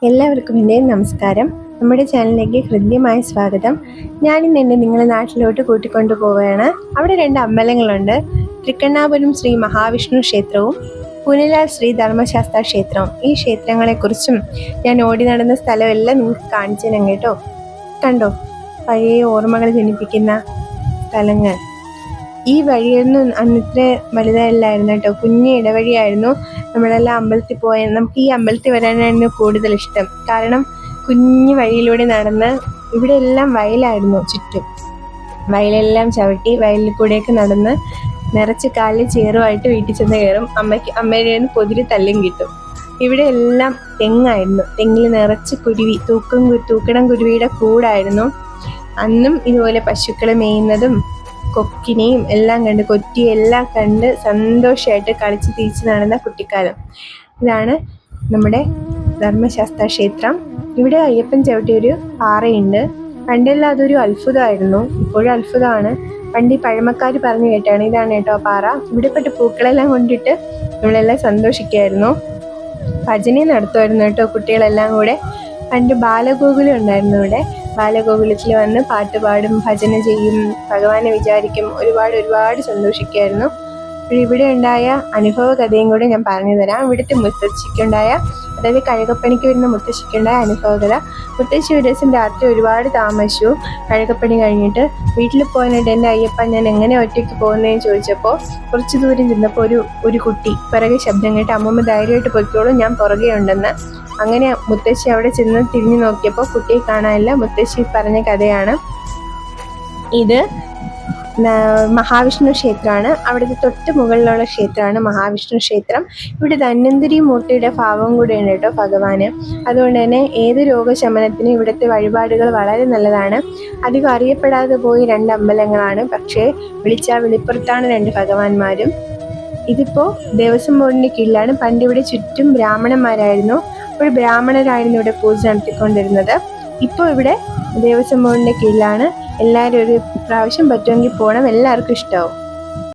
എല്ലാവർക്കും എൻ്റെ നമസ്കാരം. നമ്മുടെ ചാനലിലേക്ക് ഹൃദ്യമായ സ്വാഗതം. ഞാനിന്ന് എന്നെ നിങ്ങളെ നാട്ടിലോട്ട് കൂട്ടിക്കൊണ്ടു പോവുകയാണ്. അവിടെ 2 അമ്പലങ്ങളുണ്ട്. തൃക്കണ്ണാപുരം ശ്രീ മഹാവിഷ്ണു ക്ഷേത്രവും പുനലാൽ ശ്രീ ധർമ്മശാസ്ത്ര ക്ഷേത്രവും. ഈ ക്ഷേത്രങ്ങളെക്കുറിച്ചും ഞാൻ ഓടി നടന്ന സ്ഥലമെല്ലാം നിങ്ങൾക്ക് കാണിച്ചു തരാം കേട്ടോ. കണ്ടോ, പഴയ ഓർമ്മകൾ ജനിപ്പിക്കുന്ന സ്ഥലങ്ങൾ. ഈ വഴിയൊന്നും അന്നിത്ര വലുതല്ലായിരുന്നു കേട്ടോ, കുഞ്ഞ് ഇടവഴിയായിരുന്നു. നമ്മളെല്ലാം അമ്പലത്തിൽ പോയ നമുക്ക് ഈ അമ്പലത്തിൽ വരാനായിരുന്നു കൂടുതൽ ഇഷ്ടം. കാരണം കുഞ്ഞു വഴിയിലൂടെ നടന്ന്, ഇവിടെ എല്ലാം വയലായിരുന്നു ചുറ്റും. വയലെല്ലാം ചവിട്ടി വയലിൽ കൂടെയൊക്കെ നടന്ന് നിറച്ച് കാലിൽ ചേറുമായിട്ട് വീട്ടിൽ ചെന്ന് കയറും. അമ്മയുടെ നിന്ന് പൊതിരി തല്ലും കിട്ടും. ഇവിടെ എല്ലാം തെങ്ങായിരുന്നു. തെങ്ങിൽ നിറച്ച് കുരുവി, തൂക്കിടം കുരുവിയുടെ കൂടായിരുന്നു. അന്നും ഇതുപോലെ പശുക്കളെ മേയുന്നതും കൊക്കിനെയും എല്ലാം കണ്ട്, കൊറ്റിയെല്ലാം കണ്ട് സന്തോഷമായിട്ട് കളിച്ച് തിരിച്ച് നടന്ന കുട്ടിക്കാലം. ഇതാണ് നമ്മുടെ ധർമ്മശാസ്ത്ര ക്ഷേത്രം. ഇവിടെ അയ്യപ്പൻ ചവിട്ടിയൊരു പാറയുണ്ട്. പണ്ടെല്ലാം അതൊരു അത്ഭുതമായിരുന്നു, ഇപ്പോഴും അത്ഭുതമാണ്. പണ്ട് ഈ പഴമക്കാർ പറഞ്ഞു കേട്ടാണ്. ഇതാണ് കേട്ടോ പാറ. ഇവിടെപ്പെട്ട പൂക്കളെല്ലാം കൊണ്ടിട്ട് നമ്മളെല്ലാം സന്തോഷിക്കുമായിരുന്നു. ഭജന നടത്തുമായിരുന്നു കേട്ടോ കുട്ടികളെല്ലാം കൂടെ. പണ്ട് ബാലഗോകുലം ഉണ്ടായിരുന്നു ഇവിടെ. ബാലഗോകുലത്തിൽ വന്ന് പാട്ട് പാടും, ഭജന ചെയ്യും, ഭഗവാനെ വിചാരിക്കും, ഒരുപാട് സന്തോഷിക്കുമായിരുന്നു. ഇവിടെ ഉണ്ടായ അനുഭവ കഥയും കൂടെ ഞാൻ പറഞ്ഞു തരാം. ഇവിടുത്തെ മുത്തശ്ശിക്കുണ്ടായ, അതായത് കഴകപ്പണിക്ക് വരുന്ന മുത്തശ്ശിക്കുണ്ടായ അനുഭവ കഥ. മുത്തശ്ശി ഒരു ദിവസം രാത്രി ഒരുപാട് താമസിച്ചു. കഴകപ്പണി കഴിഞ്ഞിട്ട് വീട്ടിൽ പോകാനായിട്ട്, എൻ്റെ അയ്യപ്പ ഞാൻ എങ്ങനെ ഒറ്റയ്ക്ക് പോകുന്നതെന്ന് ചോദിച്ചപ്പോൾ, കുറച്ച് ദൂരം ചെന്നപ്പോൾ ഒരു കുട്ടി പിറകെ ശബ്ദം കേട്ട്, അമ്മമ്മ ധൈര്യമായിട്ട് പൊയ്ക്കോളും, ഞാൻ പുറകെ ഉണ്ടെന്ന്. അങ്ങനെ മുത്തശ്ശി അവിടെ ചെന്ന് തിരിഞ്ഞു നോക്കിയപ്പോൾ കുട്ടിയെ കാണാനില്ല. മുത്തശ്ശി പറഞ്ഞ കഥയാണ് ഇത്. മഹാവിഷ്ണു ക്ഷേത്രമാണ്. അവിടുത്തെ തൊട്ട് മുകളിലുള്ള ക്ഷേത്രമാണ് മഹാവിഷ്ണു ക്ഷേത്രം. ഇവിടെ ധന്വന്തരി മൂർത്തിയുടെ ഭാവം കൂടെയുണ്ട് കേട്ടോ ഭഗവാന്. അതുകൊണ്ട് തന്നെ ഏത് രോഗശമനത്തിനും ഇവിടുത്തെ വഴിപാടുകൾ വളരെ നല്ലതാണ്. അധികം അറിയപ്പെടാതെ പോയി 2 അമ്പലങ്ങളാണ്, പക്ഷേ വിളിച്ചാൽ വെളിപ്പുറത്താണ് 2 ഭഗവാന്മാരും. ഇതിപ്പോൾ ദേവസ്വം ബോർഡിൻ്റെ കീഴിലാണ്. പണ്ട് ഇവിടെ ചുറ്റും ബ്രാഹ്മണന്മാരായിരുന്നു. ഒരു ബ്രാഹ്മണരായിരുന്നു ഇവിടെ പൂജ നടത്തിക്കൊണ്ടിരുന്നത്. ഇപ്പോൾ ഇവിടെ ദേവസ്വം ബോർഡിൻ്റെ കീഴിലാണ്. എല്ലാവരും ഒരു പ്രാവശ്യം പറ്റുമെങ്കിൽ പോകണം, എല്ലാവർക്കും ഇഷ്ടമാവും.